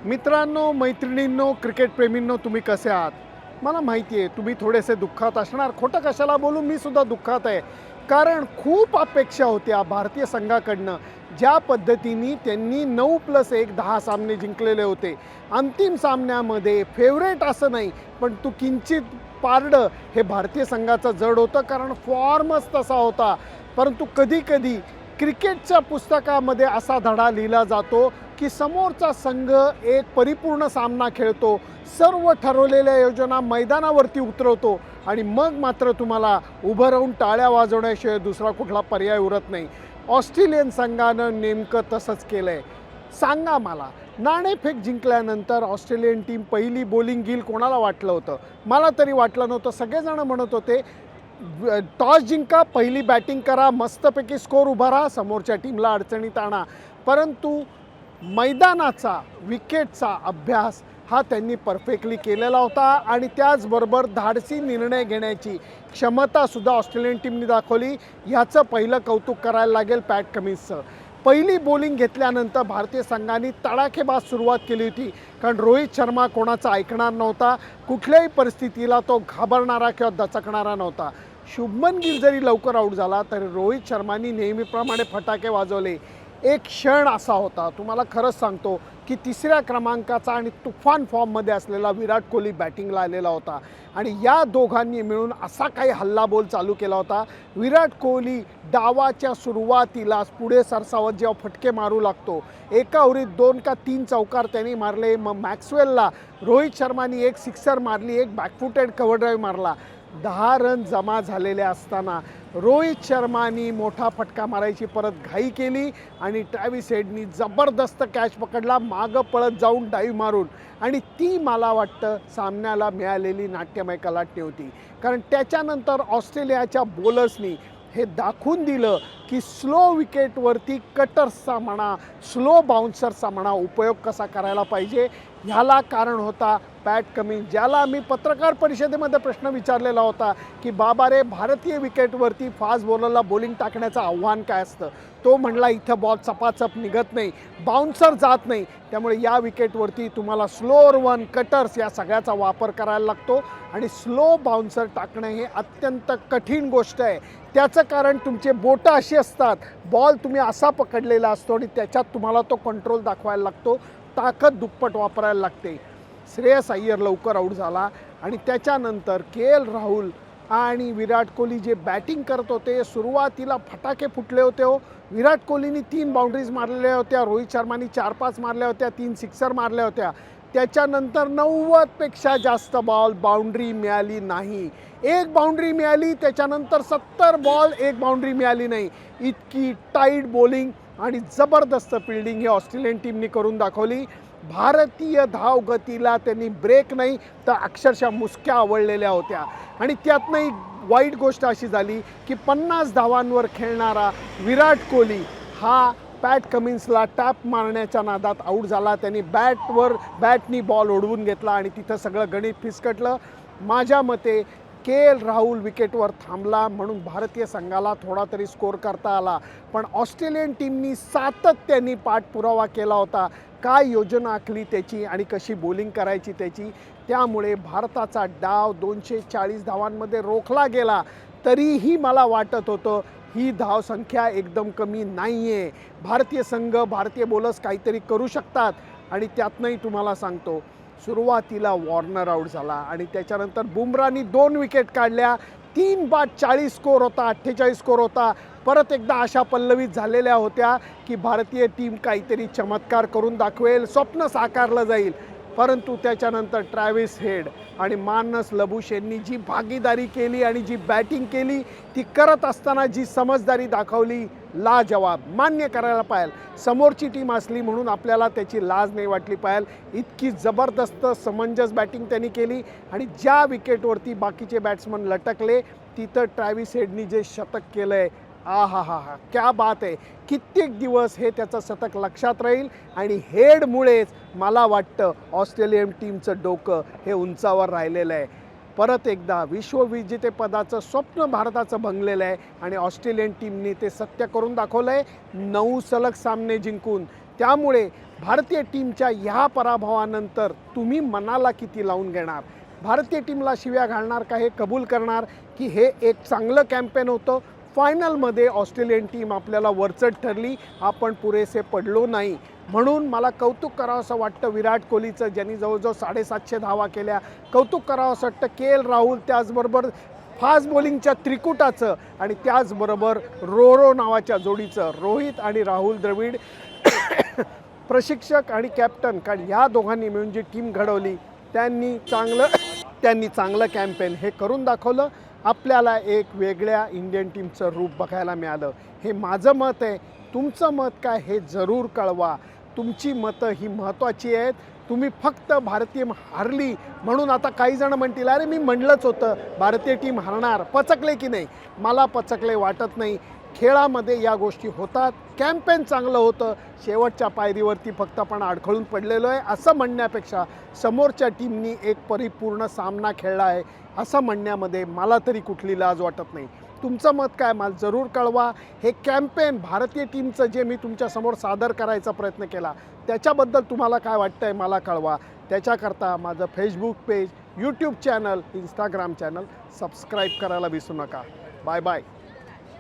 मित्रांनो, मैत्रिणींनो, क्रिकेटप्रेमींनो, तुम्ही कसे आहात? मला माहिती आहे तुम्ही थोडेसे दुःखात असणार. खोटं कशाला बोलू, मी सुद्धा दुःखात आहे. कारण खूप अपेक्षा होत्या भारतीय संघाकडनं. ज्या पद्धतीने त्यांनी 9+1 10 सामने जिंकलेले होते. अंतिम सामन्यामध्ये फेवरेट असं नाही, पण तू किंचित पारडं हे भारतीय संघाचं जड होतं, कारण फॉर्मच तसा होता. परंतु कधी-कधी क्रिकेटच्या पुस्तकामध्ये असा धडा लिहिला जातो की समोरचा संघ एक परिपूर्ण सामना खेळतो, सर्व ठरवलेल्या योजना मैदानावरती उतरवतो आणि मग मात्र तुम्हाला उभं राहून टाळ्या वाजवण्याशिवाय दुसरा कुठला पर्याय उरत नाही. ऑस्ट्रेलियन संघानं नेमकं तसंच केलं आहे. सांगा मला, नाणेफेक जिंकल्यानंतर ऑस्ट्रेलियन टीम पहिली बॉलिंग घेईल कोणाला वाटलं होतं? मला तरी वाटलं नव्हतं. सगळेजण म्हणत होते टॉस जिंका, पहिली बॅटिंग करा, मस्तपैकी स्कोर उभा राहा, समोरच्या टीमला अडचणीत आणा. परंतु मैदानाचा, विकेटचा अभ्यास हा त्यांनी परफेक्टली केलेला होता आणि त्याचबरोबर धाडसी निर्णय घेण्याची क्षमतासुद्धा ऑस्ट्रेलियन टीमने दाखवली. ह्याचं पहिलं कौतुक करायला लागेल पॅट कमिन्सचं. पहिली बॉलिंग घेतल्यानंतर भारतीय संघाने तडाखेबाज सुरुवात केली होती, कारण रोहित शर्मा कोणाचं ऐकणार नव्हता. कुठल्याही परिस्थितीला तो घाबरणारा किंवा दचकणारा नव्हता. शुभमन गिल जरी लवकर आऊट झाला तरी रोहित शर्मानी नेहमीप्रमाणे फटाके वाजवले. एक क्षण असा होता, तुम्हाला खरंच सांगतो, की तिसऱ्या क्रमांकाचा आणि तुफान फॉर्ममध्ये असलेला विराट कोहली बॅटिंगला आलेला होता आणि या दोघांनी मिळून असा काही हल्लाबोल चालू केला होता. विराट कोहली डावाच्या सुरुवातीलाच पुढे सरसावत जेव्हा फटके मारू लागतो, एका ओव्हरीत 2 का 3 चौकार त्यांनी मारले. मग मॅक्सवेलला रोहित शर्मानी एक सिक्सर मारली, एक बॅकफुटेड कव्हर ड्राईव्ह मारला. 10 रन जमा झालेले असताना रोहित शर्मानी मोठा फटका मारायची परत घाई केली आणि ट्रॅव्हिस हेडनी जबरदस्त कॅच पकडला, मागं पळत जाऊन डाईव्ह मारून. आणि ती मला वाटतं सामन्याला मिळालेली नाट्यमय कलाटणी होती, कारण त्याच्यानंतर ऑस्ट्रेलियाच्या बॉलर्सनी हे दाखवून दिलं की स्लो विकेटवरती कटर्सचा म्हणा, स्लो बाउन्सरचा म्हणा उपयोग कसा करायला पाहिजे. ह्याला कारण होता पॅट कमिन्स, ज्याला मी पत्रकार परिषदेमध्ये प्रश्न विचारलेला होता की बाबा रे, भारतीय विकेटवरती फास्ट बॉलरला बॉलिंग टाकण्याचं आव्हान काय असतं? तो म्हणला, इथं बॉल चपाचप निघत नाही, बाउन्सर जात नाही, त्यामुळे या विकेटवरती तुम्हाला स्लोअर वन, कटर्स या सगळ्याचा वापर करायला लागतो आणि स्लो बाउन्सर टाकणं हे अत्यंत कठीण गोष्ट आहे. त्याचं कारण तुमचे बोटं अशी असतात, बॉल तुम्ही असा पकडलेला असतो आणि त्याच्यात तुम्हाला तो कंट्रोल दाखवायला लागतो, ताकद दुप्पट वापरायला लागते. श्रेयस अय्यर लवकर आऊट झाला आणि त्याच्यानंतर के.एल. राहुल आणि विराट कोहली जे बॅटिंग करत होते, सुरुवातीला फटाके फुटले होते. विराट कोहलीनी 3 बाउंड्रीज मारलेल्या होत्या, रोहित शर्मानी 4-5 मारल्या होत्या, 3 सिक्सर मारल्या होत्या. त्याच्यानंतर 90पेक्षा जास्त बॉल बाउंड्री मिळाली नाही. 1 बाउंड्री मिळाली, त्याच्यानंतर 70 बॉल 1 बाउंड्री मिळाली नाही. इतकी टाईट बॉलिंग आणि जबरदस्त फिल्डिंग ही ऑस्ट्रेलियन टीमने करून दाखवली. भारतीय धावगतीला त्यांनी ब्रेक नाही तर अक्षरशः मुसक्या आवळलेल्या होत्या. आणि त्यातनंही वाईट गोष्ट अशी झाली की 50 धावांवर खेळणारा विराट कोहली हा पॅट कमिन्सला टॅप मारण्याच्या नादात आऊट झाला. त्यांनी बॅटनी बॉल ओढवून घेतला आणि तिथं सगळं गणित फिसकटलं. माझ्या मते के.एल. राहुल विकेटवर थांबला म्हणून भारतीय संघाला थोडा तरी स्कोर करता आला, पण ऑस्ट्रेलियन टीमनी सातत्याने पाठपुरावा केला होता, काय योजना आखली त्याची आणि कशी बॉलिंग करायची त्याची. त्यामुळे भारताचा डाव 240 धावांमध्ये रोखला गेला. तरीही मला वाटत होतं ही धावसंख्या एकदम कमी नाही आहे, भारतीय संघ, भारतीय बॉलर्स काहीतरी करू शकतात. आणि त्यातनंही तुम्हाला सांगतो, सुरुवातीला वॉर्नर आऊट झाला आणि त्याच्यानंतर बुमरानी 2 विकेट काढल्या. 3 बाद 40 स्कोर होता, 48 स्कोर होता. परत एकदा आशा पल्लवित झालेल्या होत्या की भारतीय टीम काहीतरी चमत्कार करून दाखवेल, स्वप्न साकारलं जाईल. परंतु त्याच्यानंतर ट्रॅव्हिस हेड आणि मानस लबुश यांनी जी भागीदारी केली आणि जी बॅटिंग केली, ती करत असताना जी समजदारी दाखवली, लाजवाब, मान्य करायला पाहिजे. समोरची टीम असली म्हणून आपल्याला त्याची लाज नाही वाटली पाहिजे. इतकी जबरदस्त समंजस बॅटिंग त्यांनी केली आणि ज्या विकेटवरती बाकीचे बॅट्समन लटकले तिथं ट्रॅव्हिस हेडनी जे शतक केलं आहे, हा, क्या बात आहे. कित्येक दिवस हे त्याचं शतक लक्षात राहील आणि हेडमुळेच मला वाटतं ऑस्ट्रेलियन टीमचं डोकं हे उंचावर राहिलेलं आहे. परत एकदा विश्वविजेतेपदाचं स्वप्न भारताचं भंगलेलं आहे आणि ऑस्ट्रेलियन टीमने ते सत्य करून दाखवलं आहे. 9 सलग सामने जिंकून त्यामुळे भारतीय टीमच्या ह्या पराभवानंतर तुम्ही मनाला किती लावून घेणार? भारतीय टीमला शिव्या घालणार का, हे कबूल करणार की हे एक चांगलं कॅम्पेन होतं? फायनलमध्ये ऑस्ट्रेलियन टीम आपल्याला वरचढ ठरली, आपण पुरेसे पडलो नाही. म्हणून मला कौतुक करावं असं वाटतं विराट कोहलीचं, ज्यांनी जवळजवळ 750 धावा केल्या. कौतुक करावं असं वाटतं के राहुल, त्याचबरोबर फास्ट बॉलिंगच्या त्रिकुटाचं, आणि त्याचबरोबर रोरो नावाच्या जोडीचं, रोहित आणि राहुल द्रविड प्रशिक्षक आणि कॅप्टन, कारण ह्या दोघांनी मिळून जी टीम घडवली त्यांनी चांगलं कॅम्पेन हे करून दाखवलं. आपल्याला एक वेगळ्या इंडियन टीमचं रूप बघायला मिळालं. हे माझं मत आहे. तुमचं मत काय हे जरूर कळवा. तुमची मतं ही महत्त्वाची आहेत. तुम्ही फक्त भारतीय हारली म्हणून आता काही जण म्हणतील अरे मी म्हणलंच होतं भारतीय टीम हरणार, पचकले की नाही? मला पचकले वाटत नाही. खेळामध्ये या गोष्टी होतात. कॅम्पेन चांगलं होतं, शेवटच्या पायरीवरती फक्त आपण अडखळून पडलेलो आहे असं म्हणण्यापेक्षा समोरच्या टीमनी एक परिपूर्ण सामना खेळला आहे असं म्हणण्यामध्ये मला तरी कुठली लाज वाटत नाही. तुमचं मत काय मला जरूर कळवा. हे कॅम्पेन भारतीय टीमचं जे मी तुमच्यासमोर सादर करायचा प्रयत्न केला त्याच्याबद्दल तुम्हाला काय वाटतं आहे मला कळवा. त्याच्याकरता माझं Facebook page, YouTube channel, Instagram channel subscribe करायला विसरू नका. Bye bye.